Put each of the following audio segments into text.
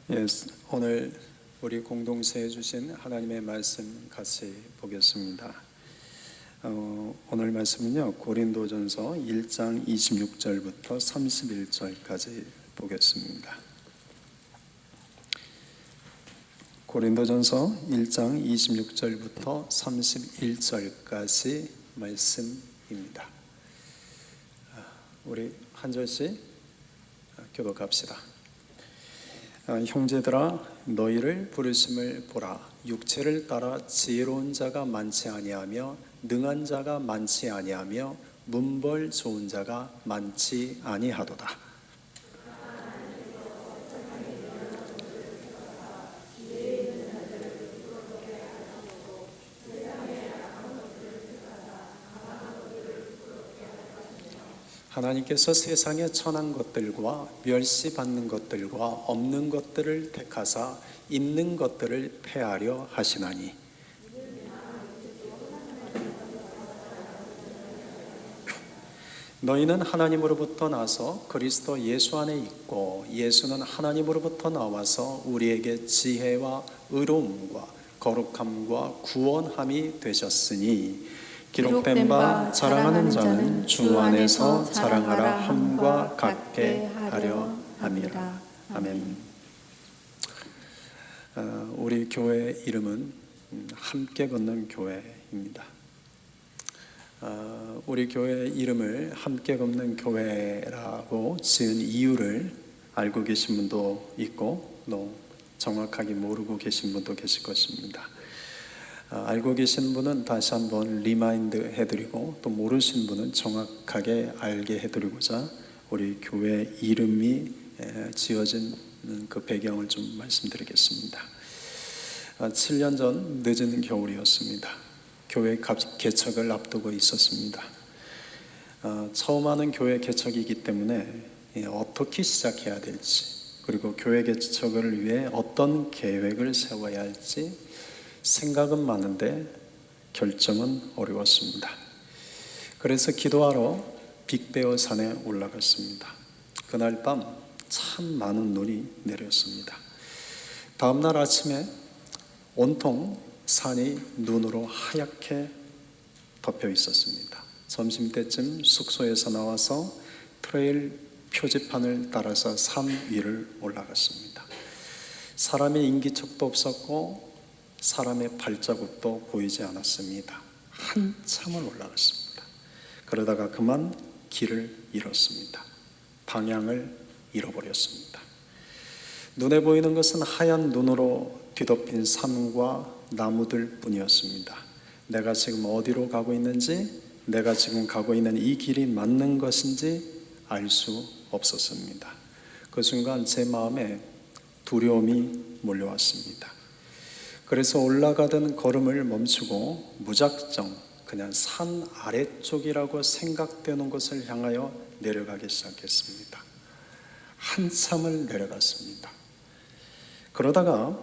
오늘 우리 공동체에 주신 하나님의 말씀 같이 보겠습니다. 오늘 말씀은요, 고린도전서 1장 26절부터 31절까지 보겠습니다. 고린도전서 1장 26절부터 31절까지 말씀입니다. 우리 한 절씩 교독합시다. 형제들아, 너희를 부르심을 보라. 육체를 따라 지혜로운 자가 많지 아니하며 능한 자가 많지 아니하며 문벌 좋은 자가 많지 아니하도다. 하나님께서 세상에 천한 것들과 멸시받는 것들과 없는 것들을 택하사 있는 것들을 폐하려 하시나니, 너희는 하나님으로부터 나서 그리스도 예수 안에 있고 예수는 하나님으로부터 나와서 우리에게 지혜와 의로움과 거룩함과 구원함이 되셨으니, 기록된 바 자랑하는 자는 주 안에서 자랑하라 함과 같게 하려 함이라. 아멘. 우리 교회 이름은 함께 걷는 교회입니다. 우리 교회 이름을 함께 걷는 교회라고 지은 이유를 알고 계신 분도 있고 또 정확하게 모르고 계신 분도 계실 것입니다. 알고 계신 분은 다시 한번 리마인드 해드리고, 또 모르신 분은 정확하게 알게 해드리고자 우리 교회 이름이 지어진 그 배경을 좀 말씀드리겠습니다. 7년 전 늦은 겨울이었습니다. 교회 개척을 앞두고 있었습니다. 처음 하는 교회 개척이기 때문에 어떻게 시작해야 될지, 그리고 교회 개척을 위해 어떤 계획을 세워야 할지 생각은 많은데 결정은 어려웠습니다. 그래서 기도하러 빅베어 산에 올라갔습니다. 그날 밤 참 많은 눈이 내렸습니다. 다음날 아침에 온통 산이 눈으로 하얗게 덮여 있었습니다. 점심때쯤 숙소에서 나와서 트레일 표지판을 따라서 산 위를 올라갔습니다. 사람의 인기척도 없었고 사람의 발자국도 보이지 않았습니다. 한참을 올라갔습니다. 그러다가 그만 길을 잃었습니다. 방향을 잃어버렸습니다. 눈에 보이는 것은 하얀 눈으로 뒤덮인 산과 나무들 뿐이었습니다. 내가 지금 어디로 가고 있는지, 내가 지금 가고 있는 이 길이 맞는 것인지 알 수 없었습니다. 그 순간 제 마음에 두려움이 몰려왔습니다. 그래서 올라가던 걸음을 멈추고 무작정 그냥 산 아래쪽이라고 생각되는 곳을 향하여 내려가기 시작했습니다. 한참을 내려갔습니다. 그러다가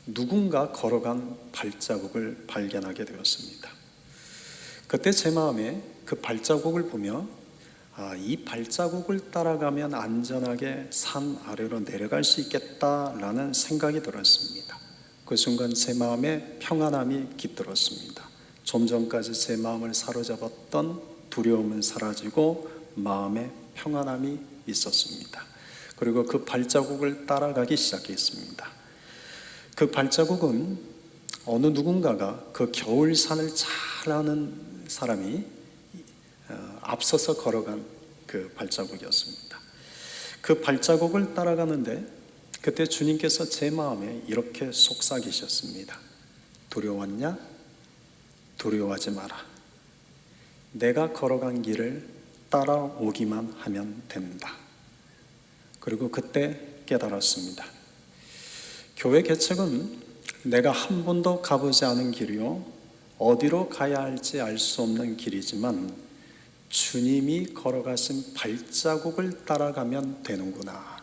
누군가 걸어간 발자국을 발견하게 되었습니다. 그때 제 마음에 그 발자국을 보며 이 발자국을 따라가면 안전하게 산 아래로 내려갈 수 있겠다라는 생각이 들었습니다. 그 순간 제 마음에 평안함이 깃들었습니다. 좀 전까지 제 마음을 사로잡았던 두려움은 사라지고 마음에 평안함이 있었습니다. 그리고 그 발자국을 따라가기 시작했습니다. 그 발자국은 어느 누군가가 그 겨울산을 잘 아는 사람이 앞서서 걸어간 그 발자국이었습니다. 그 발자국을 따라가는데 그때 주님께서 제 마음에 이렇게 속삭이셨습니다. 두려웠냐? 두려워하지 마라. 내가 걸어간 길을 따라오기만 하면 된다. 그리고 그때 깨달았습니다. 교회 개척은 내가 한 번도 가보지 않은 길이요, 어디로 가야 할지 알 수 없는 길이지만 주님이 걸어가신 발자국을 따라가면 되는구나.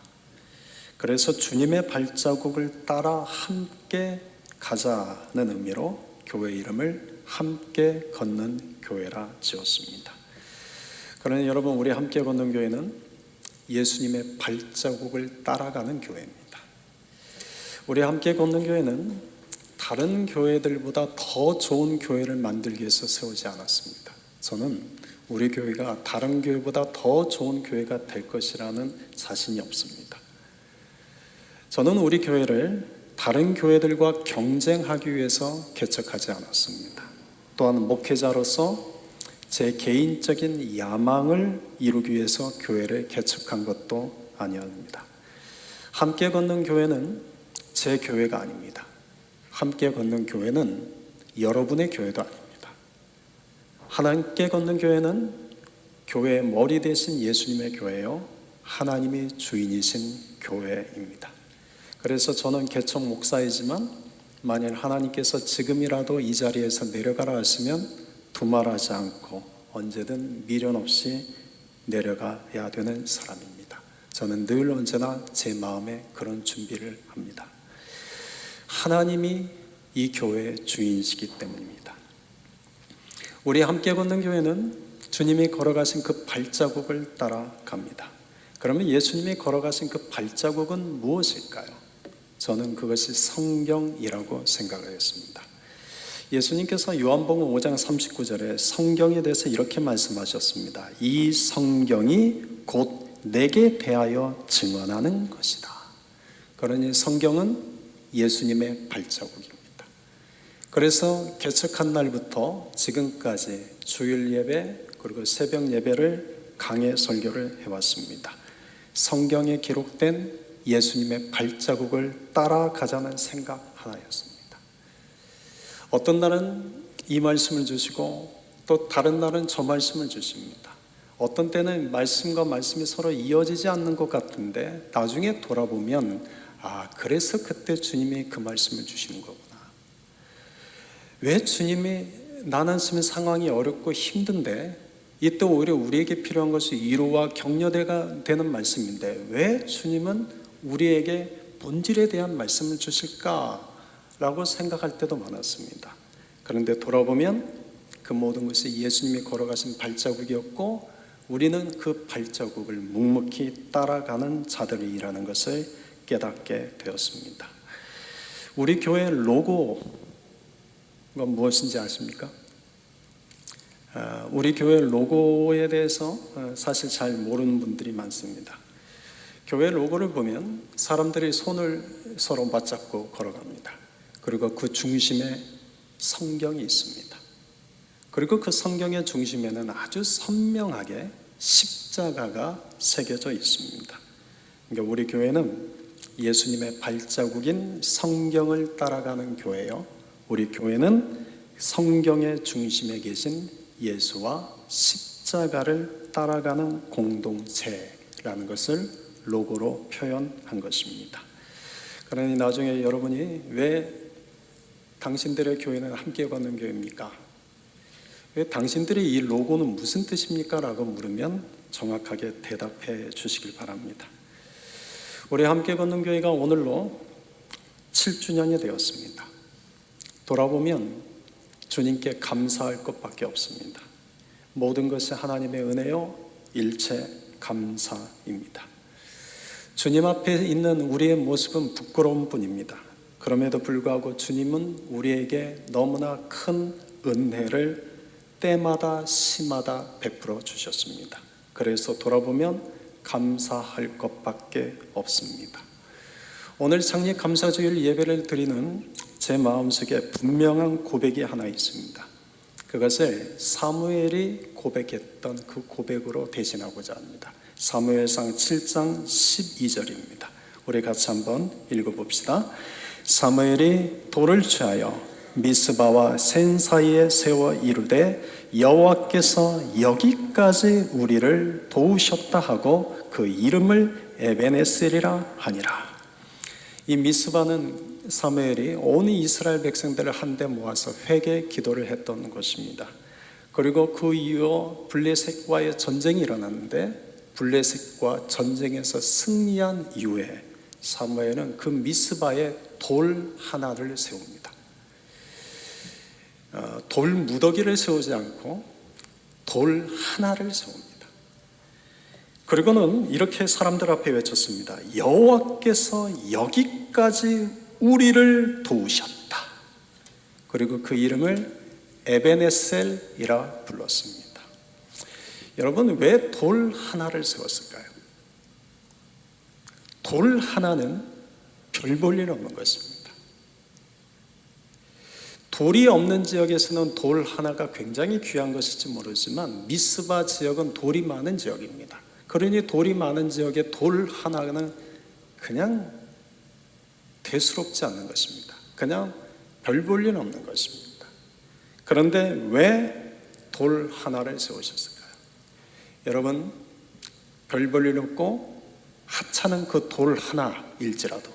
그래서 주님의 발자국을 따라 함께 가자는 의미로 교회 이름을 함께 걷는 교회라 지었습니다. 그러나 여러분, 우리 함께 걷는 교회는 예수님의 발자국을 따라가는 교회입니다. 우리 함께 걷는 교회는 다른 교회들보다 더 좋은 교회를 만들기 위해서 세우지 않았습니다. 저는 우리 교회가 다른 교회보다 더 좋은 교회가 될 것이라는 자신이 없습니다. 저는 우리 교회를 다른 교회들과 경쟁하기 위해서 개척하지 않았습니다. 또한 목회자로서 제 개인적인 야망을 이루기 위해서 교회를 개척한 것도 아니었습니다. 함께 걷는 교회는 제 교회가 아닙니다. 함께 걷는 교회는 여러분의 교회도 아닙니다. 함께 걷는 교회는 교회의 머리 대신 예수님의 교회요, 하나님이 주인이신 교회입니다. 그래서 저는 개척 목사이지만 만일 하나님께서 지금이라도 이 자리에서 내려가라 하시면 두말하지 않고 언제든 미련 없이 내려가야 되는 사람입니다. 저는 늘 언제나 제 마음에 그런 준비를 합니다. 하나님이 이 교회의 주인이시기 때문입니다. 우리 함께 걷는 교회는 주님이 걸어가신 그 발자국을 따라갑니다. 그러면 예수님이 걸어가신 그 발자국은 무엇일까요? 저는 그것이 성경이라고 생각을 했습니다. 예수님께서 요한복음 5장 39절에 성경에 대해서 이렇게 말씀하셨습니다. 이 성경이 곧 내게 대하여 증언하는 것이다. 그러니 성경은 예수님의 발자국입니다. 그래서 개척한 날부터 지금까지 주일 예배 그리고 새벽 예배를 강해 설교를 해왔습니다. 성경에 기록된 예수님의 발자국을 따라가자는 생각 하나였습니다. 어떤 날은 이 말씀을 주시고 또 다른 날은 저 말씀을 주십니다. 어떤 때는 말씀과 말씀이 서로 이어지지 않는 것 같은데 나중에 돌아보면 그래서 그때 주님이 그 말씀을 주시는 거구나. 왜 주님이 나는 지금 상황이 어렵고 힘든데 이때 오히려 우리에게 필요한 것이 위로와 격려가 되는 말씀인데 왜 주님은 우리에게 본질에 대한 말씀을 주실까라고 생각할 때도 많았습니다. 그런데 돌아보면 그 모든 것이 예수님이 걸어가신 발자국이었고 우리는 그 발자국을 묵묵히 따라가는 자들이라는 것을 깨닫게 되었습니다. 우리 교회 로고가 무엇인지 아십니까? 우리 교회 로고에 대해서 사실 잘 모르는 분들이 많습니다. 교회 로고를 보면 사람들이 손을 서로 맞잡고 걸어갑니다. 그리고 그 중심에 성경이 있습니다. 그리고 그 성경의 중심에는 아주 선명하게 십자가가 새겨져 있습니다. 그러니까 우리 교회는 예수님의 발자국인 성경을 따라가는 교회요. 우리 교회는 성경의 중심에 계신 예수와 십자가를 따라가는 공동체라는 것을 로고로 표현한 것입니다. 그러니 나중에 여러분이 왜 당신들의 교회는 함께 걷는 교회입니까? 왜 당신들의 이 로고는 무슨 뜻입니까? 라고 물으면 정확하게 대답해 주시길 바랍니다. 우리 함께 걷는 교회가 오늘로 7주년이 되었습니다. 돌아보면 주님께 감사할 것밖에 없습니다. 모든 것이 하나님의 은혜요, 일체 감사입니다. 주님 앞에 있는 우리의 모습은 부끄러운 뿐입니다. 그럼에도 불구하고 주님은 우리에게 너무나 큰 은혜를 때마다 시마다 베풀어 주셨습니다. 그래서 돌아보면 감사할 것밖에 없습니다. 오늘 창립 감사주일 예배를 드리는 제 마음속에 분명한 고백이 하나 있습니다. 그것을 사무엘이 고백했던 그 고백으로 대신하고자 합니다. 사무엘상 7장 12절입니다. 우리 같이 한번 읽어봅시다. 사무엘이 돌을 취하여 미스바와 센 사이에 세워 이르되 여호와께서 여기까지 우리를 도우셨다 하고 그 이름을 에베네셀이라 하니라. 이 미스바는 사무엘이 온 이스라엘 백성들을 한데 모아서 회개 기도를 했던 것입니다. 그리고 그 이후 블레셋과의 전쟁이 일어났는데 블레셋과 전쟁에서 승리한 이후에 사무엘은 그 미스바에 돌 하나를 세웁니다. 돌 무더기를 세우지 않고 돌 하나를 세웁니다. 그리고는 이렇게 사람들 앞에 외쳤습니다. 여호와께서 여기까지 우리를 도우셨다. 그리고 그 이름을 에베네셀이라 불렀습니다. 여러분, 왜 돌 하나를 세웠을까요? 돌 하나는 별 볼 일 없는 것입니다. 돌이 없는 지역에서는 돌 하나가 굉장히 귀한 것일지 모르지만 미스바 지역은 돌이 많은 지역입니다. 그러니 돌이 많은 지역에 돌 하나는 그냥 대수롭지 않는 것입니다. 그냥 별 볼 일 없는 것입니다. 그런데 왜 돌 하나를 세우셨을까요? 여러분, 별 볼 일 없고 하찮은 그 돌 하나일지라도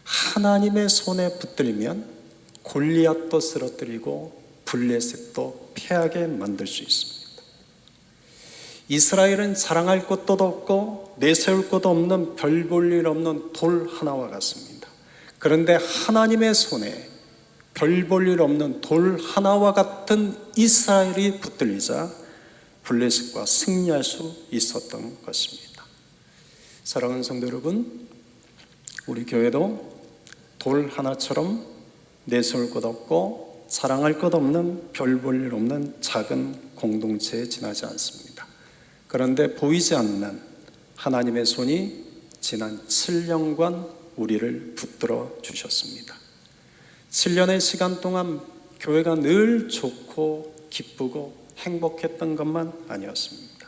하나님의 손에 붙들면 골리앗도 쓰러뜨리고 블레셋도 패하게 만들 수 있습니다. 이스라엘은 자랑할 것도 없고 내세울 것도 없는 별 볼 일 없는 돌 하나와 같습니다. 그런데 하나님의 손에 별 볼 일 없는 돌 하나와 같은 이스라엘이 붙들리자 블레셋과 승리할 수 있었던 것입니다. 사랑하는 성도 여러분, 우리 교회도 돌 하나처럼 내세울 것 없고 자랑할 것 없는 별 볼 일 없는 작은 공동체에 지나지 않습니다. 그런데 보이지 않는 하나님의 손이 지난 7년간 우리를 붙들어 주셨습니다. 7년의 시간 동안 교회가 늘 좋고 기쁘고 행복했던 것만 아니었습니다.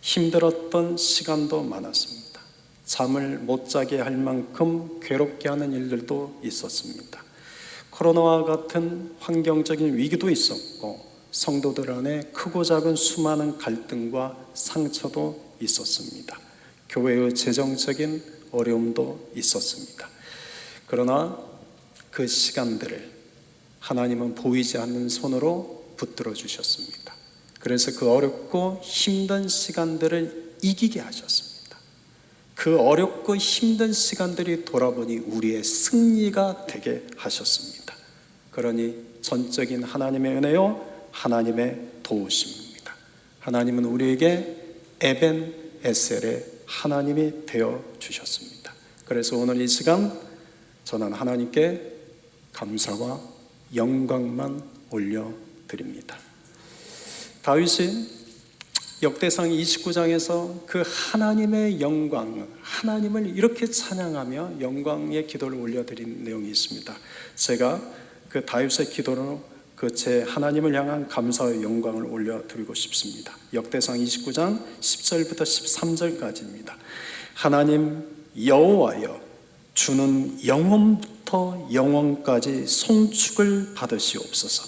힘들었던 시간도 많았습니다. 잠을 못 자게 할 만큼 괴롭게 하는 일들도 있었습니다. 코로나와 같은 환경적인 위기도 있었고 성도들 안에 크고 작은 수많은 갈등과 상처도 있었습니다. 교회의 재정적인 어려움도 있었습니다. 그러나 그 시간들을 하나님은 보이지 않는 손으로 붙들어 주셨습니다. 그래서 그 어렵고 힘든 시간들을 이기게 하셨습니다. 그 어렵고 힘든 시간들이 돌아보니 우리의 승리가 되게 하셨습니다. 그러니 전적인 하나님의 은혜요, 하나님의 도우심입니다. 하나님은 우리에게 에벤 에셀의 하나님이 되어 주셨습니다. 그래서 오늘 이 시간 저는 하나님께 감사와 영광만 올려드립니다. 다윗이 역대상 29장에서 그 하나님의 영광, 하나님을 이렇게 찬양하며 영광의 기도를 올려드린 내용이 있습니다. 제가 그 다윗의 기도로 그 제 하나님을 향한 감사와 영광을 올려드리고 싶습니다. 역대상 29장 10절부터 13절까지입니다. 하나님 여호와여, 주는 영원부터 영원까지 송축을 받으시옵소서.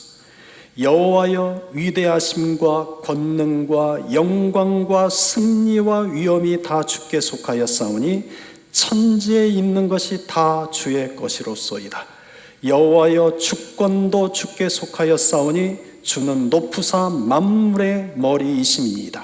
여호와여, 위대하심과 권능과 영광과 승리와 위엄이 다 주께 속하였사오니 천지에 있는 것이 다 주의 것이로소이다. 여호와여, 주권도 주께 속하였사오니 주는 높으사 만물의 머리이심이니이다.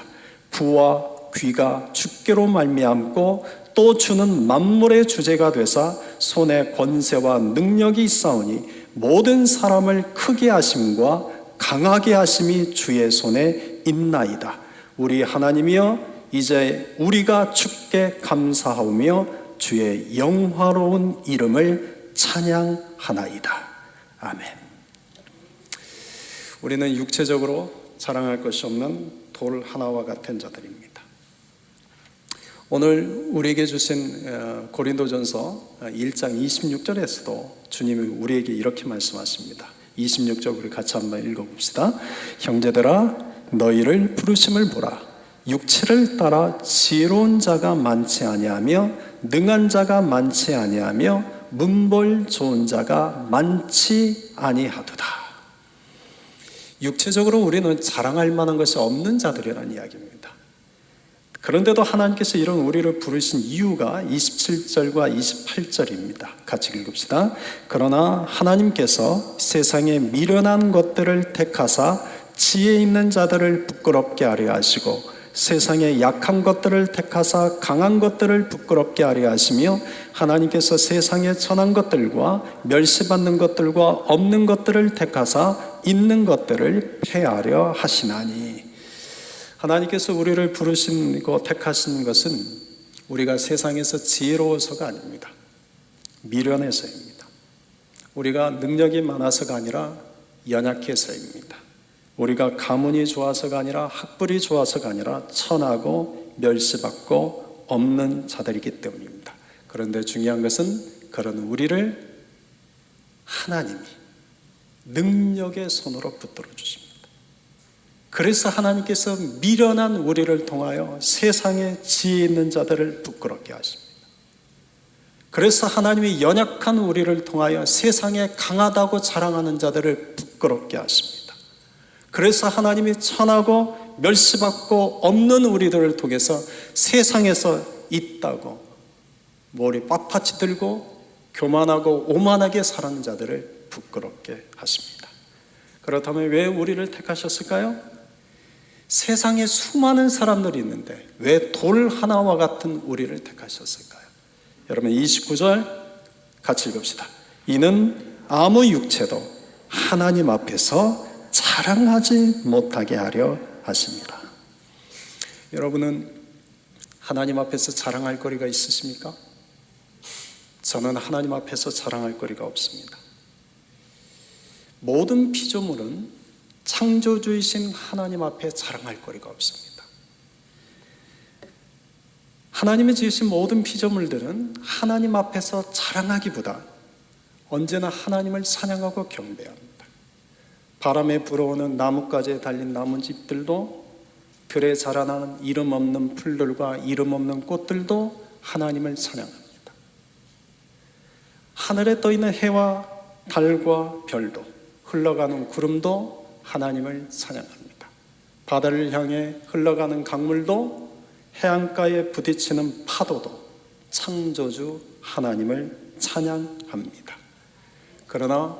부와 귀가 주께로 말미암고 또 주는 만물의 주제가 되사 손에 권세와 능력이 있사오니 모든 사람을 크게 하심과 강하게 하심이 주의 손에 있나이다. 우리 하나님이여, 이제 우리가 주께 감사하오며 주의 영화로운 이름을 찬양하나이다. 아멘. 우리는 육체적으로 자랑할 것이 없는 돌 하나와 같은 자들입니다. 오늘 우리에게 주신 고린도전서 1장 26절에서도 주님이 우리에게 이렇게 말씀하십니다. 26절 우리 같이 한번 읽어봅시다. 형제들아, 너희를 부르심을 보라. 육체를 따라 지혜로운 자가 많지 아니하며 능한 자가 많지 아니하며 문벌 좋은 자가 많지 아니하도다. 육체적으로 우리는 자랑할 만한 것이 없는 자들이라는 이야기입니다. 그런데도 하나님께서 이런 우리를 부르신 이유가 27절과 28절입니다. 같이 읽읍시다. 그러나 하나님께서 세상에 미련한 것들을 택하사 지혜 있는 자들을 부끄럽게 하려 하시고 세상에 약한 것들을 택하사 강한 것들을 부끄럽게 하려 하시며 하나님께서 세상에 천한 것들과 멸시받는 것들과 없는 것들을 택하사 있는 것들을 폐하려 하시나니. 하나님께서 우리를 부르시고 택하신 것은 우리가 세상에서 지혜로워서가 아닙니다. 미련해서입니다. 우리가 능력이 많아서가 아니라 연약해서입니다. 우리가 가문이 좋아서가 아니라 학벌이 좋아서가 아니라 천하고 멸시받고 없는 자들이기 때문입니다. 그런데 중요한 것은 그런 우리를 하나님이 능력의 손으로 붙들어 주십니다. 그래서 하나님께서 미련한 우리를 통하여 세상에 지혜 있는 자들을 부끄럽게 하십니다. 그래서 하나님이 연약한 우리를 통하여 세상에 강하다고 자랑하는 자들을 부끄럽게 하십니다. 그래서 하나님이 천하고 멸시받고 없는 우리들을 통해서 세상에서 있다고 머리 빳빳이 들고 교만하고 오만하게 사는 자들을 부끄럽게 하십니다. 그렇다면 왜 우리를 택하셨을까요? 세상에 수많은 사람들이 있는데 왜 돌 하나와 같은 우리를 택하셨을까요? 여러분 29절 같이 읽읍시다. 이는 아무 육체도 하나님 앞에서 자랑하지 못하게 하려 하십니다. 여러분은 하나님 앞에서 자랑할 거리가 있으십니까? 저는 하나님 앞에서 자랑할 거리가 없습니다. 모든 피조물은 창조주이신 하나님 앞에 자랑할 거리가 없습니다. 하나님이 지으신 모든 피조물들은 하나님 앞에서 자랑하기보다 언제나 하나님을 찬양하고 경배합니다. 바람에 불어오는 나뭇가지에 달린 나뭇잎들도, 들에 자라나는 이름 없는 풀들과 이름 없는 꽃들도 하나님을 찬양합니다. 하늘에 떠있는 해와 달과 별도, 흘러가는 구름도 하나님을 찬양합니다. 바다를 향해 흘러가는 강물도, 해안가에 부딪히는 파도도 창조주 하나님을 찬양합니다. 그러나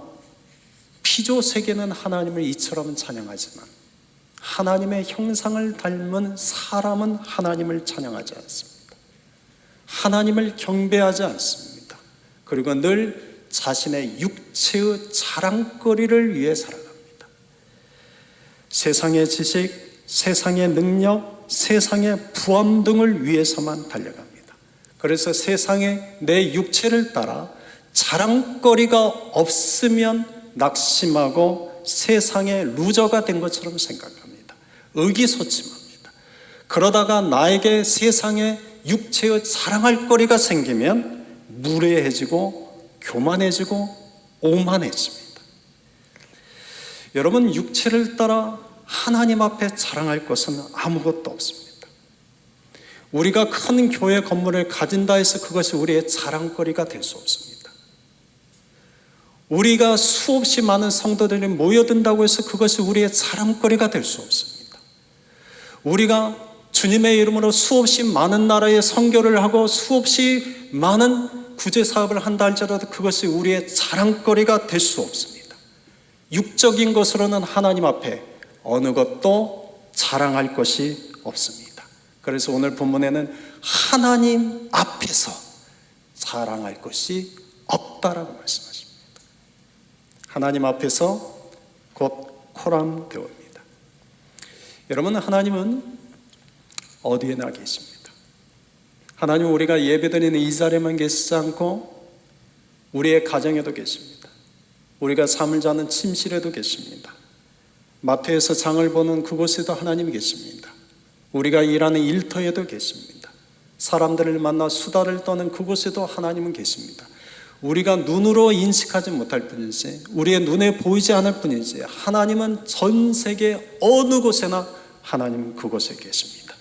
피조 세계는 하나님을 이처럼 찬양하지만 하나님의 형상을 닮은 사람은 하나님을 찬양하지 않습니다. 하나님을 경배하지 않습니다. 그리고 늘 자신의 육체의 자랑거리를 위해 살아갑니다. 세상의 지식, 세상의 능력, 세상의 부함 등을 위해서만 달려갑니다. 그래서 세상에 내 육체를 따라 자랑거리가 없으면 낙심하고 세상의 루저가 된 것처럼 생각합니다. 의기소침합니다. 그러다가 나에게 세상에 육체의 자랑할 거리가 생기면 무례해지고 교만해지고 오만해집니다. 여러분, 육체를 따라 하나님 앞에 자랑할 것은 아무것도 없습니다. 우리가 큰 교회 건물을 가진다 해서 그것이 우리의 자랑거리가 될 수 없습니다. 우리가 수없이 많은 성도들이 모여든다고 해서 그것이 우리의 자랑거리가 될 수 없습니다. 우리가 주님의 이름으로 수없이 많은 나라에 선교를 하고 수없이 많은 구제사업을 한다 할지라도 그것이 우리의 자랑거리가 될 수 없습니다. 육적인 것으로는 하나님 앞에 어느 것도 자랑할 것이 없습니다. 그래서 오늘 본문에는 하나님 앞에서 자랑할 것이 없다라고 말씀하십니다. 하나님 앞에서 곧 코람되옵니다. 여러분, 하나님은 어디에나 계십니다. 하나님은 우리가 예배드리는 이 자리에만 계시지 않고 우리의 가정에도 계십니다. 우리가 잠을 자는 침실에도 계십니다. 마트에서 장을 보는 그곳에도 하나님이 계십니다. 우리가 일하는 일터에도 계십니다. 사람들을 만나 수다를 떠는 그곳에도 하나님은 계십니다. 우리가 눈으로 인식하지 못할 뿐이지, 우리의 눈에 보이지 않을 뿐이지, 하나님은 전 세계 어느 곳에나 하나님은 그곳에 계십니다.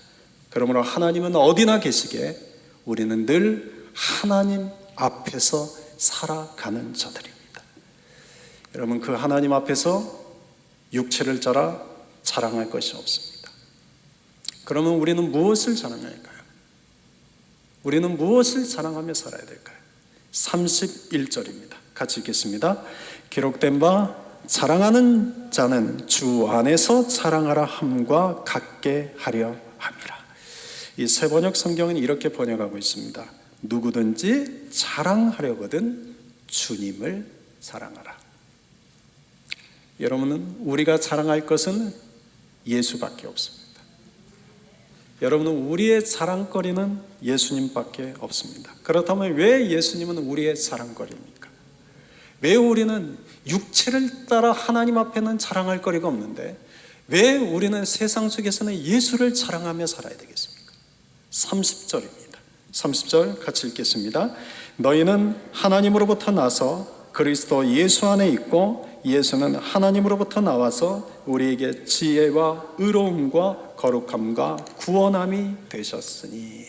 그러므로 하나님은 어디나 계시기에 우리는 늘 하나님 앞에서 살아가는 자들입니다. 여러분, 그 하나님 앞에서 육체를 따라 자랑할 것이 없습니다. 그러면 우리는 무엇을 자랑할까요? 우리는 무엇을 자랑하며 살아야 될까요? 31절입니다. 같이 읽겠습니다. 기록된 바 자랑하는 자는 주 안에서 자랑하라 함과 같게 하려 함이라. 이 세번역 성경은 이렇게 번역하고 있습니다. 누구든지 자랑하려거든 주님을 자랑하라. 여러분은 우리가 자랑할 것은 예수밖에 없습니다. 여러분은 우리의 자랑거리는 예수님밖에 없습니다. 그렇다면 왜 예수님은 우리의 자랑거리입니까? 왜 우리는 육체를 따라 하나님 앞에는 자랑할 거리가 없는데 왜 우리는 세상 속에서는 예수를 자랑하며 살아야 되겠습니까? 30절입니다. 30절 같이 읽겠습니다. 너희는 하나님으로부터 나서 그리스도 예수 안에 있고 예수는 하나님으로부터 나와서 우리에게 지혜와 의로움과 거룩함과 구원함이 되셨으니.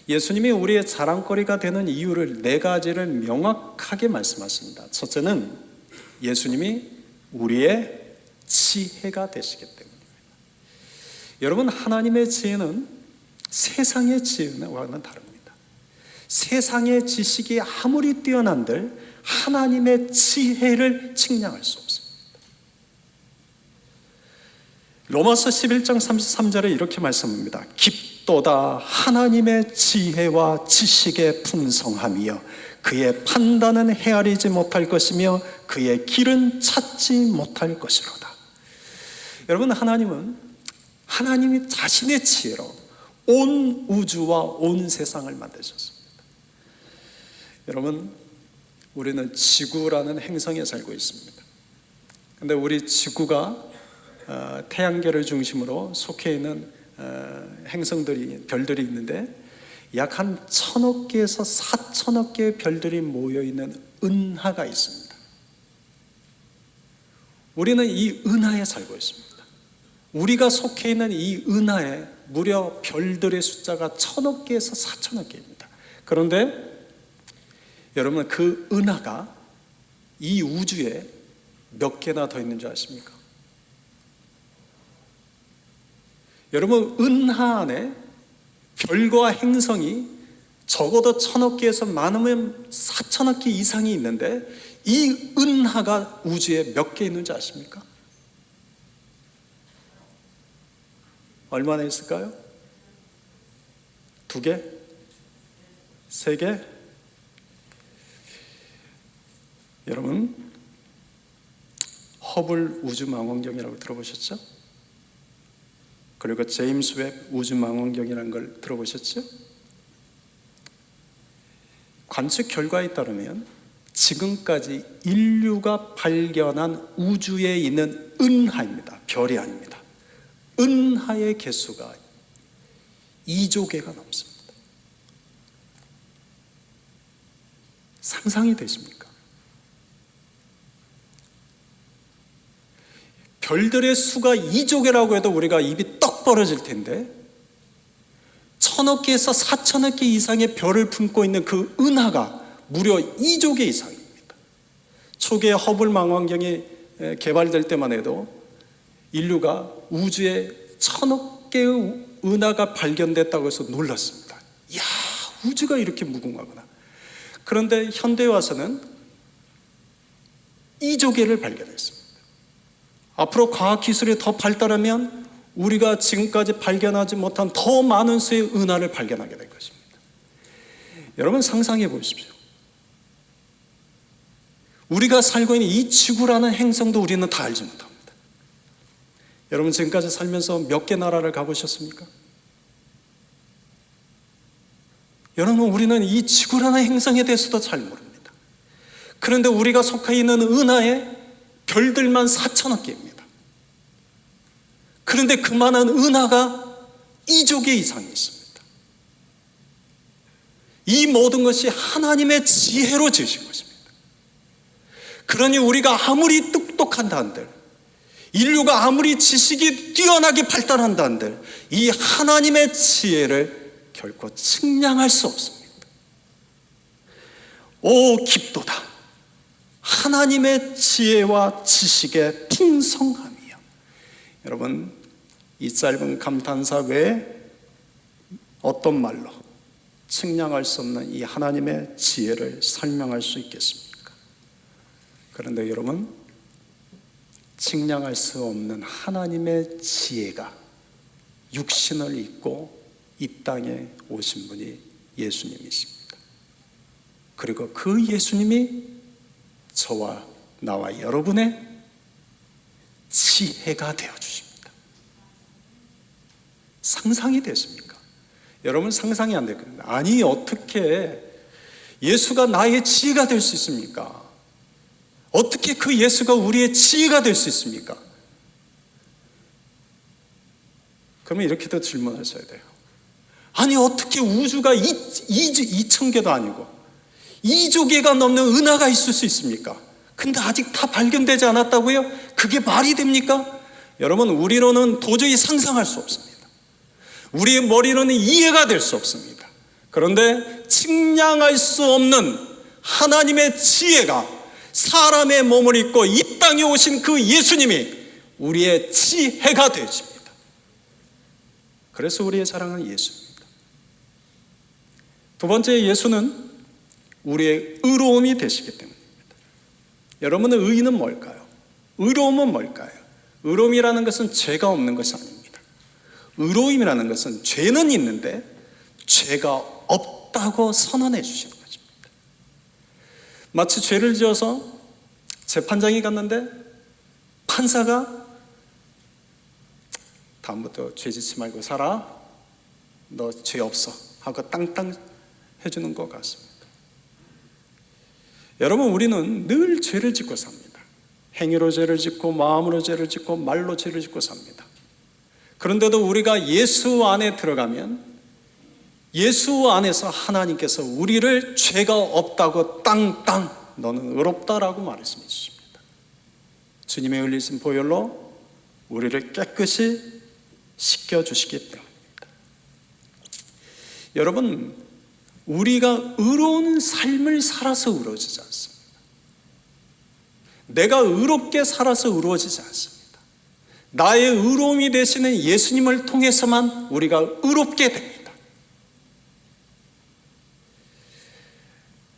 예수님이 우리의 자랑거리가 되는 이유를 네 가지를 명확하게 말씀하십니다. 첫째는 예수님이 우리의 지혜가 되시기 때문입니다. 여러분, 하나님의 지혜는 세상의 지혜와는 다릅니다. 세상의 지식이 아무리 뛰어난들 하나님의 지혜를 측량할 수 없습니다. 로마서 11장 33절에 이렇게 말씀합니다. 깊도다 하나님의 지혜와 지식의 풍성함이여 그의 판단은 헤아리지 못할 것이며 그의 길은 찾지 못할 것이로다. 여러분, 하나님이 자신의 지혜로 온 우주와 온 세상을 만드셨습니다. 여러분, 우리는 지구라는 행성에 살고 있습니다. 그런데 우리 지구가 태양계를 중심으로 속해 있는 별들이 있는데 약 한 1000억 개에서 4000억 개의 별들이 모여있는 은하가 있습니다. 우리는 이 은하에 살고 있습니다. 우리가 속해 있는 이 은하에 무려 별들의 숫자가 1000억 개에서 4000억 개입니다. 그런데 여러분, 그 은하가 이 우주에 몇 개나 더 있는 줄 아십니까? 여러분, 은하 안에 별과 행성이 적어도 1000억 개에서 많으면 4000억 개 이상이 있는데 이 은하가 우주에 몇 개 있는지 아십니까? 얼마나 있을까요? 2개? 3개? 여러분, 허블 우주망원경이라고 들어보셨죠? 그리고 제임스 웹 우주망원경이라는 걸 들어보셨죠? 관측 결과에 따르면 지금까지 인류가 발견한 우주에 있는 은하입니다. 별이 아닙니다. 은하의 개수가 2조 개가 넘습니다. 상상이 되십니까? 별들의 수가 2조 개라고 해도 우리가 입이 떡 벌어질 텐데 1000억 개에서 4000억 개 이상의 별을 품고 있는 그 은하가 무려 2조 개 이상입니다. 초기에 허블 망원경이 개발될 때만 해도 인류가 우주에 1000억 개의 은하가 발견됐다고 해서 놀랐습니다. 이야, 우주가 이렇게 무궁하구나. 그런데 현대에 와서는 2조 개를 발견했습니다. 앞으로 과학기술이 더 발달하면 우리가 지금까지 발견하지 못한 더 많은 수의 은하를 발견하게 될 것입니다. 여러분, 상상해 보십시오. 우리가 살고 있는 이 지구라는 행성도 우리는 다 알지 못합니다. 여러분, 지금까지 살면서 몇 개 나라를 가보셨습니까? 여러분, 우리는 이 지구라는 행성에 대해서도 잘 모릅니다. 그런데 우리가 속해 있는 은하에 별들만 4000억 개입니다. 그런데 그 많은 은하가 2조 개 이상이 있습니다. 이 모든 것이 하나님의 지혜로 지으신 것입니다. 그러니 우리가 아무리 똑똑한다 한들, 인류가 아무리 지식이 뛰어나게 발달한다 한들 이 하나님의 지혜를 결코 측량할 수 없습니다. 오, 깊도다 하나님의 지혜와 지식의 풍성함이요. 여러분, 이 짧은 감탄사 외에 어떤 말로 측량할 수 없는 이 하나님의 지혜를 설명할 수 있겠습니까? 그런데 여러분, 측량할 수 없는 하나님의 지혜가 육신을 입고 이 땅에 오신 분이 예수님이십니다. 그리고 그 예수님이 저와 나와 여러분의 지혜가 되어주십니다. 상상이 됐습니까? 여러분, 상상이 안 될 겁니다. 아니, 어떻게 예수가 나의 지혜가 될 수 있습니까? 어떻게 그 예수가 우리의 지혜가 될 수 있습니까? 그러면 이렇게도 질문하셔야 돼요. 아니 어떻게 우주가 2,000개도 아니고 2조 개가 넘는 은하가 있을 수 있습니까? 근데 아직 다 발견되지 않았다고요? 그게 말이 됩니까? 여러분, 우리로는 도저히 상상할 수 없습니다. 우리의 머리로는 이해가 될 수 없습니다. 그런데 측량할 수 없는 하나님의 지혜가 사람의 몸을 입고 이 땅에 오신 그 예수님이 우리의 지혜가 되십니다. 그래서 우리의 사랑은 예수입니다. 두 번째, 예수는 우리의 의로움이 되시기 때문입니다. 여러분의 의는 뭘까요? 의로움은 뭘까요? 의로움이라는 것은 죄가 없는 것이 아닙니다. 의로움이라는 것은 죄는 있는데 죄가 없다고 선언해 주시는 것입니다. 마치 죄를 지어서 재판장이 갔는데 판사가 다음부터 죄 짓지 말고 살아, 너 죄 없어 하고 땅땅 해주는 것 같습니다. 여러분, 우리는 늘 죄를 짓고 삽니다. 행위로 죄를 짓고 마음으로 죄를 짓고 말로 죄를 짓고 삽니다. 그런데도 우리가 예수 안에 들어가면 예수 안에서 하나님께서 우리를 죄가 없다고 땅땅 너는 의롭다라고 말씀해 주십니다. 주님의 흘리신 보혈로 우리를 깨끗이 씻겨주시기 때문입니다. 여러분, 우리가 의로운 삶을 살아서 의로워지지 않습니다. 내가 의롭게 살아서 의로워지지 않습니다. 나의 의로움이 되시는 예수님을 통해서만 우리가 의롭게 됩니다.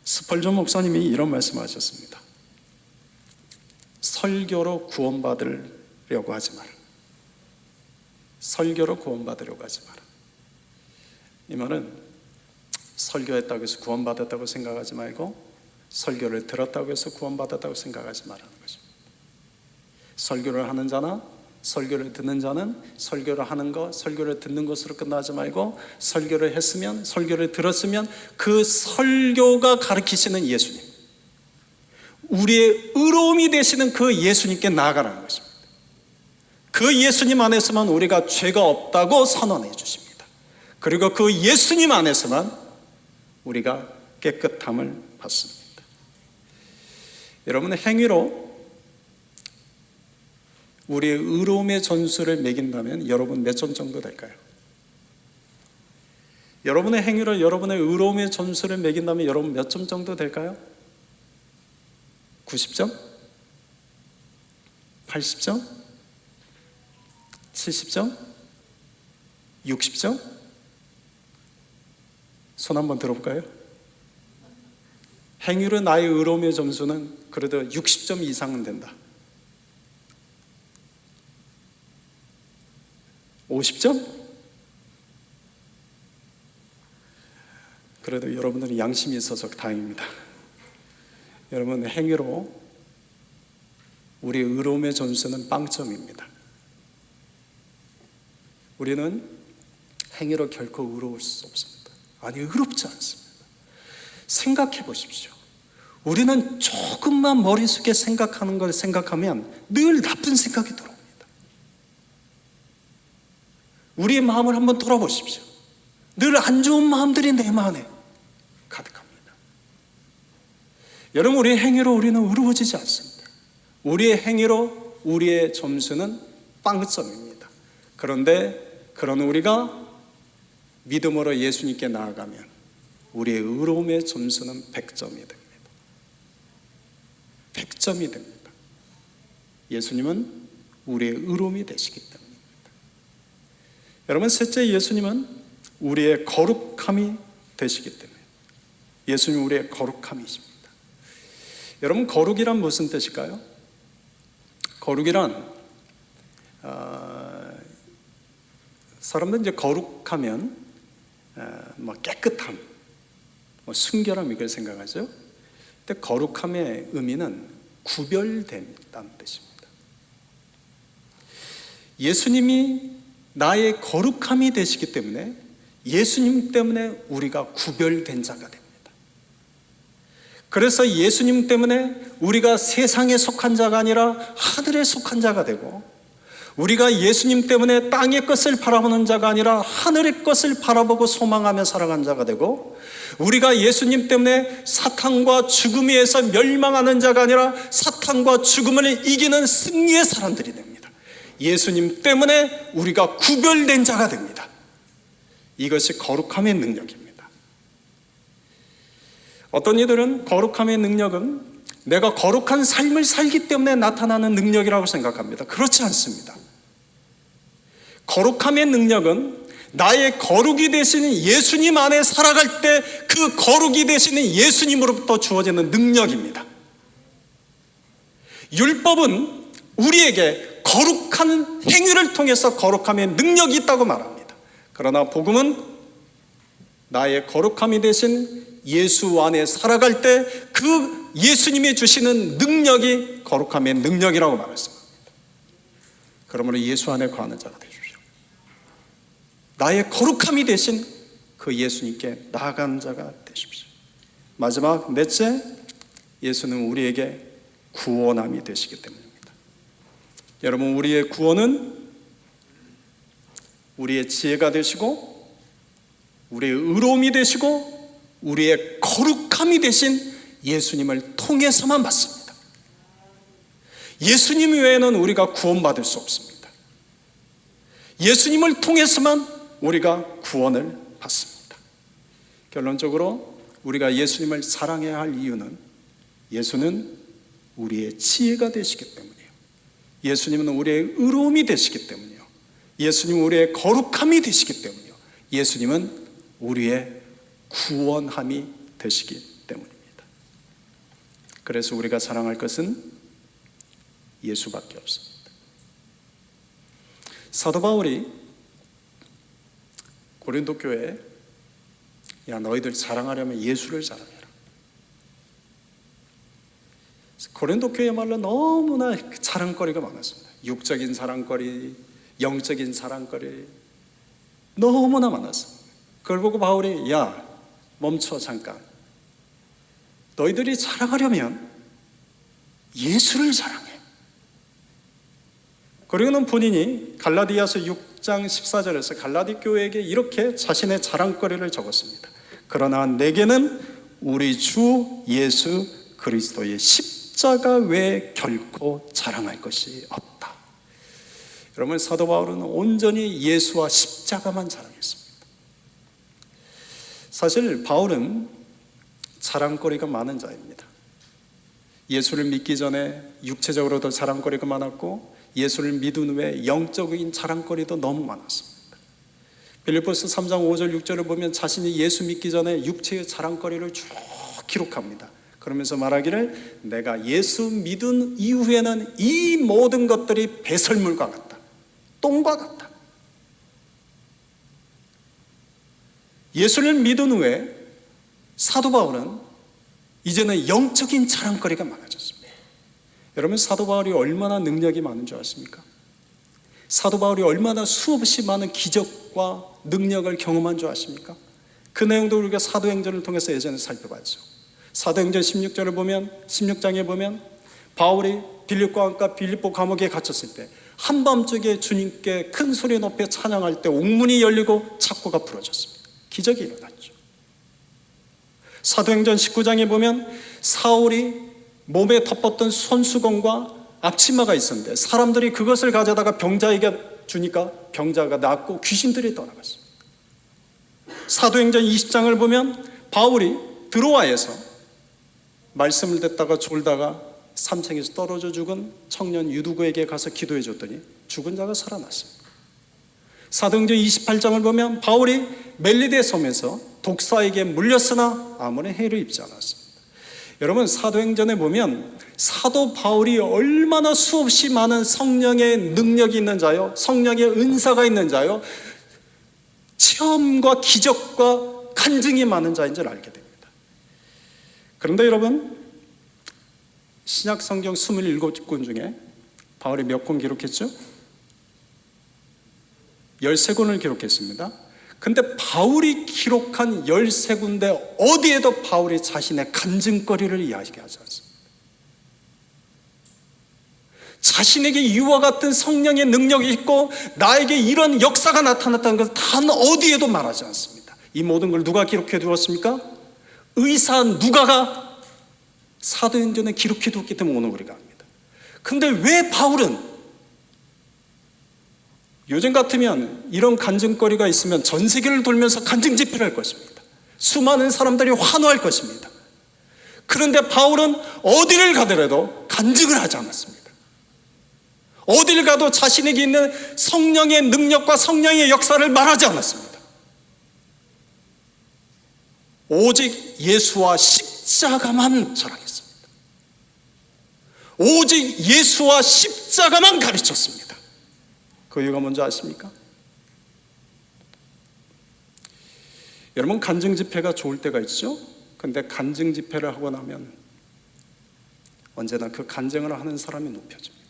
스펄전 목사님이 이런 말씀하셨습니다. 설교로 구원받으려고 하지 마라. 설교로 구원받으려고 하지 마라. 이 말은 설교했다고 해서 구원받았다고 생각하지 말고 설교를 들었다고 해서 구원받았다고 생각하지 말라는 것입니다. 설교를 하는 자나 설교를 듣는 자는 설교를 하는 것, 설교를 듣는 것으로 끝나지 말고 설교를 했으면, 설교를 들었으면 그 설교가 가르치시는 예수님, 우리의 의로움이 되시는 그 예수님께 나아가라는 것입니다. 그 예수님 안에서만 우리가 죄가 없다고 선언해 주십니다. 그리고 그 예수님 안에서만 우리가 깨끗함을 받습니다. 여러분의 행위로 우리의 의로움의 점수를 매긴다면 여러분 몇 점 정도 될까요? 여러분의 행위로 여러분의 의로움의 점수를 매긴다면 여러분 몇 점 정도 될까요? 90점? 80점? 70점? 60점? 손 한번 들어볼까요? 행위로 나의 의로움의 점수는 그래도 60점 이상은 된다. 50점? 그래도 여러분들은 양심이 있어서 다행입니다. 여러분, 행위로 우리의 의로움의 점수는 빵점입니다. 우리는 행위로 결코 의로울 수 없습니다. 아니, 의롭지 않습니다. 생각해 보십시오. 우리는 조금만 머릿속에 생각하는 걸 생각하면 늘 나쁜 생각이 들어옵니다. 우리의 마음을 한번 돌아보십시오. 늘 안 좋은 마음들이 내 마음에 가득합니다. 여러분, 우리의 행위로 우리는 의로워지지 않습니다. 우리의 행위로 우리의 점수는 빵점입니다. 그런데 그런 우리가 믿음으로 예수님께 나아가면 우리의 의로움의 점수는 100점이 됩니다. 100점이 됩니다. 예수님은 우리의 의로움이 되시기 때문입니다. 여러분, 셋째, 예수님은 우리의 거룩함이 되시기 때문에 예수님은 우리의 거룩함이십니다. 여러분, 거룩이란 무슨 뜻일까요? 거룩이란 사람들은 이제 거룩하면 깨끗함, 순결함 이걸 생각하죠. 근데 거룩함의 의미는 구별된다는 뜻입니다. 예수님이 나의 거룩함이 되시기 때문에 예수님 때문에 우리가 구별된 자가 됩니다. 그래서 예수님 때문에 우리가 세상에 속한 자가 아니라 하늘에 속한 자가 되고, 우리가 예수님 때문에 땅의 것을 바라보는 자가 아니라 하늘의 것을 바라보고 소망하며 살아가는 자가 되고, 우리가 예수님 때문에 사탄과 죽음에 의해서 멸망하는 자가 아니라 사탄과 죽음을 이기는 승리의 사람들이 됩니다. 예수님 때문에 우리가 구별된 자가 됩니다. 이것이 거룩함의 능력입니다. 어떤 이들은 거룩함의 능력은 내가 거룩한 삶을 살기 때문에 나타나는 능력이라고 생각합니다. 그렇지 않습니다. 거룩함의 능력은 나의 거룩이 되시는 예수님 안에 살아갈 때 그 거룩이 되시는 예수님으로부터 주어지는 능력입니다. 율법은 우리에게 거룩한 행위를 통해서 거룩함의 능력이 있다고 말합니다. 그러나 복음은 나의 거룩함이 되신 예수 안에 살아갈 때 그 예수님이 주시는 능력이 거룩함의 능력이라고 말했습니다. 그러므로 예수 안에 거하는 자가 되십시오. 나의 거룩함이 되신 그 예수님께 나아가는 자가 되십시오. 마지막 넷째, 예수는 우리에게 구원함이 되시기 때문입니다. 여러분, 우리의 구원은 우리의 지혜가 되시고 우리의 의로움이 되시고 우리의 거룩함이 되신 예수님을 통해서만 받습니다. 예수님 외에는 우리가 구원받을 수 없습니다. 예수님을 통해서만 우리가 구원을 받습니다. 결론적으로 우리가 예수님을 사랑해야 할 이유는 예수는 우리의 지혜가 되시기 때문이에요. 예수님은 우리의 의로움이 되시기 때문이에요. 예수님은 우리의 거룩함이 되시기 때문이에요. 예수님은 우리의 구원함이 되시기 때문입니다. 그래서 우리가 사랑할 것은 예수밖에 없습니다. 사도 바울이 고린도 교회에 야, 너희들 자랑하려면 예수를 자랑해라. 고린도 교회야말로 너무나 자랑거리가 많았습니다. 육적인 자랑거리, 영적인 자랑거리 너무나 많았습니다. 그걸 보고 바울이 야, 멈춰 잠깐. 너희들이 자랑하려면 예수를 자랑해. 그리고는 본인이 갈라디아서 6장 14절에서 갈라디 교회에게 이렇게 자신의 자랑거리를 적었습니다. 그러나 내게는 우리 주 예수 그리스도의 십자가 외에 결코 자랑할 것이 없다. 여러분, 사도 바울은 온전히 예수와 십자가만 자랑했습니다. 사실 바울은 자랑거리가 많은 자입니다. 예수를 믿기 전에 육체적으로도 자랑거리가 많았고 예수를 믿은 후에 영적인 자랑거리도 너무 많았습니다. 빌립보서 3장 5절 6절을 보면 자신이 예수 믿기 전에 육체의 자랑거리를 쭉 기록합니다. 그러면서 말하기를 내가 예수 믿은 이후에는 이 모든 것들이 배설물과 같다. 똥과 같다. 예수를 믿은 후에 사도 바울은 이제는 영적인 자랑거리가 많아졌습니다. 여러분, 사도 바울이 얼마나 능력이 많은 줄 아십니까? 사도 바울이 얼마나 수없이 많은 기적과 능력을 경험한 줄 아십니까? 그 내용도 우리가 사도행전을 통해서 예전에 살펴봤죠. 사도행전 16장에 보면 바울이 빌립보 감옥에 갇혔을 때 한밤중에 주님께 큰 소리 높여 찬양할 때 옥문이 열리고 창고가 부러졌습니다. 기적이 일어났죠. 사도행전 19장에 보면 사울이 몸에 덮었던 손수건과 앞치마가 있었는데 사람들이 그것을 가져다가 병자에게 주니까 병자가 낫고 귀신들이 떠나갔습니다. 사도행전 20장을 보면 바울이 드로아에서 말씀을 듣다가 졸다가 3층에서 떨어져 죽은 청년 유두고에게 가서 기도해 줬더니 죽은 자가 살아났습니다. 사도행전 28장을 보면 바울이 멜리데 섬에서 독사에게 물렸으나 아무런 해를 입지 않았습니다. 여러분, 사도행전에 보면 사도 바울이 얼마나 수없이 많은 성령의 능력이 있는 자요, 성령의 은사가 있는 자요, 체험과 기적과 간증이 많은 자인 줄 알게 됩니다. 그런데 여러분, 신약 성경 27권 중에 바울이 몇 권 기록했죠? 13권을 기록했습니다. 근데 바울이 기록한 13군데 어디에도 바울이 자신의 간증거리를 이야기하지 않습니다. 자신에게 이와 같은 성령의 능력이 있고 나에게 이런 역사가 나타났다는 것을 단 어디에도 말하지 않습니다. 이 모든 걸 누가 기록해 두었습니까? 의사 누가가 사도행전에 기록해 두었기 때문에 오늘 우리가 합니다. 근데 왜 바울은 요즘 같으면 이런 간증거리가 있으면 전 세계를 돌면서 간증 집회를 할 것입니다. 수많은 사람들이 환호할 것입니다. 그런데 바울은 어디를 가더라도 간증을 하지 않았습니다. 어딜 가도 자신에게 있는 성령의 능력과 성령의 역사를 말하지 않았습니다. 오직 예수와 십자가만 자랑했습니다. 오직 예수와 십자가만 가르쳤습니다. 그 이유가 뭔지 아십니까? 여러분, 간증 집회가 좋을 때가 있죠? 근데 간증 집회를 하고 나면 언제나 그 간증을 하는 사람이 높여집니다.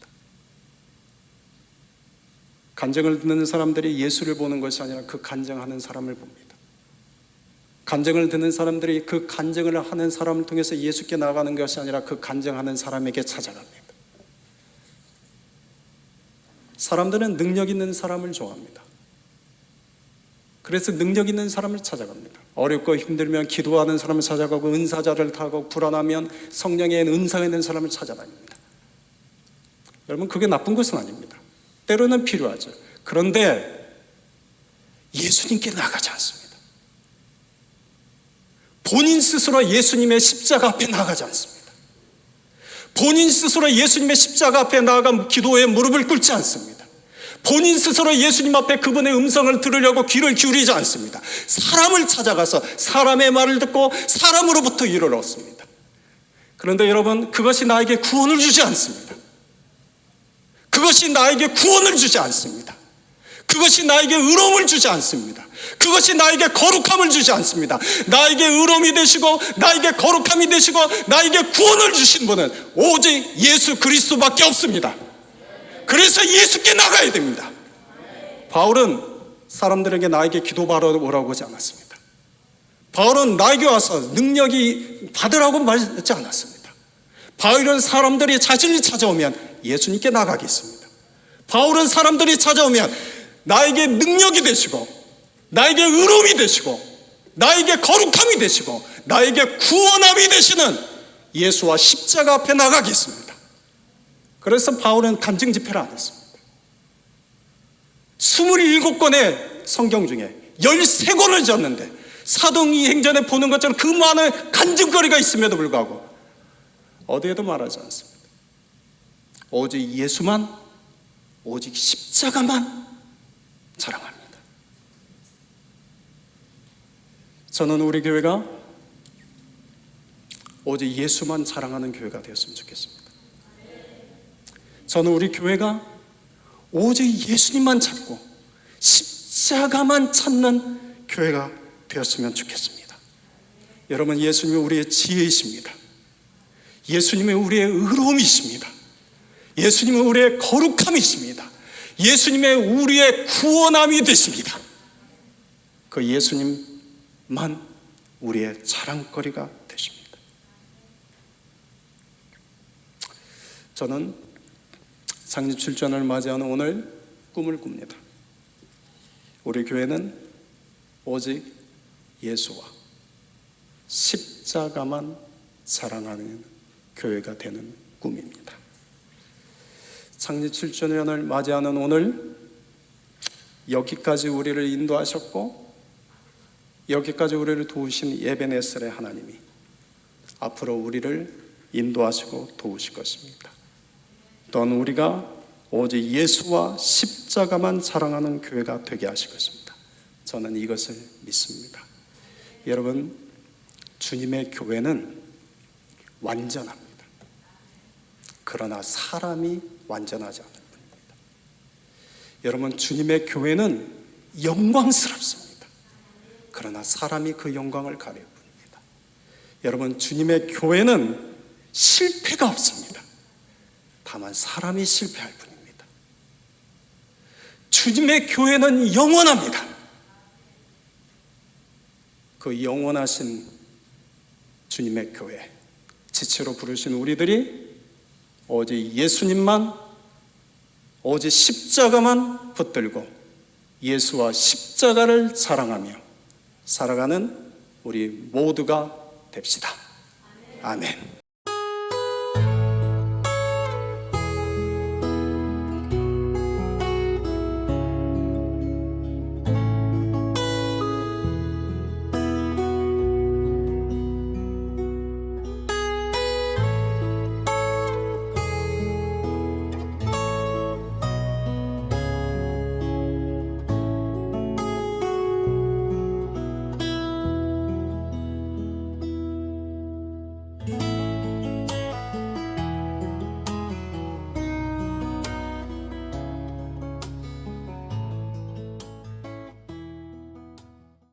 간증을 듣는 사람들이 예수를 보는 것이 아니라 그 간증하는 사람을 봅니다. 간증을 듣는 사람들이 그 간증을 하는 사람을 통해서 예수께 나아가는 것이 아니라 그 간증하는 사람에게 찾아갑니다. 사람들은 능력 있는 사람을 좋아합니다. 그래서 능력 있는 사람을 찾아갑니다. 어렵고 힘들면 기도하는 사람을 찾아가고, 은사자를 타고, 불안하면 성령의 은사가 있는 사람을 찾아다닙니다. 여러분, 그게 나쁜 것은 아닙니다. 때로는 필요하죠. 그런데 예수님께 나가지 않습니다. 본인 스스로 예수님의 십자가 앞에 나가지 않습니다. 본인 스스로 예수님의 십자가 앞에 나아가 기도에 무릎을 꿇지 않습니다. 본인 스스로 예수님 앞에 그분의 음성을 들으려고 귀를 기울이지 않습니다. 사람을 찾아가서 사람의 말을 듣고 사람으로부터 위로를 얻습니다. 그런데 여러분, 그것이 나에게 구원을 주지 않습니다. 그것이 나에게 구원을 주지 않습니다. 그것이 나에게 의로움을 주지 않습니다. 그것이 나에게 거룩함을 주지 않습니다. 나에게 의로움이 되시고 나에게 거룩함이 되시고 나에게 구원을 주신 분은 오직 예수 그리스도밖에 없습니다. 그래서 예수께 나가야 됩니다. 바울은 사람들에게 나에게 기도받으러 오라고 하지 않았습니다. 바울은 나에게 와서 능력이 받으라고 말하지 않았습니다. 바울은 사람들이 자신이 찾아오면 예수님께 나가겠습니다. 바울은 사람들이 찾아오면 나에게 능력이 되시고 나에게 의로움이 되시고 나에게 거룩함이 되시고 나에게 구원함이 되시는 예수와 십자가 앞에 나가겠습니다. 그래서 바울은 간증 집회를 안 했습니다. 27권의 성경 중에 13권을 졌는데 사도행전에 보는 것처럼 그 많은 간증거리가 있음에도 불구하고 어디에도 말하지 않습니다. 오직 예수만, 오직 십자가만 자랑합니다. 저는 우리 교회가 오직 예수만 자랑하는 교회가 되었으면 좋겠습니다. 저는 우리 교회가 오직 예수님만 찾고 십자가만 찾는 교회가 되었으면 좋겠습니다. 여러분, 예수님은 우리의 지혜이십니다. 예수님은 우리의 의로움이십니다. 예수님은 우리의 거룩함이십니다. 예수님의 우리의 구원함이 되십니다. 그 예수님만 우리의 자랑거리가 되십니다. 저는 창립 7주년을 맞이하는 오늘 꿈을 꿉니다. 우리 교회는 오직 예수와 십자가만 자랑하는 교회가 되는 꿈입니다. 창립 7주년을 맞이하는 오늘 여기까지 우리를 인도하셨고 여기까지 우리를 도우신 에베네셀의 하나님이 앞으로 우리를 인도하시고 도우실 것입니다. 또한 우리가 오직 예수와 십자가만 자랑하는 교회가 되게 하실 것입니다. 저는 이것을 믿습니다. 여러분, 주님의 교회는 완전합니다. 그러나 사람이 완전하지 않을 뿐입니다. 여러분, 주님의 교회는 영광스럽습니다. 그러나 사람이 그 영광을 가릴 뿐입니다. 여러분, 주님의 교회는 실패가 없습니다. 다만 사람이 실패할 뿐입니다. 주님의 교회는 영원합니다. 그 영원하신 주님의 교회, 지체로 부르신 우리들이 오직 예수님만, 오직 십자가만 붙들고 예수와 십자가를 자랑하며 살아가는 우리 모두가 됩시다. 아멘.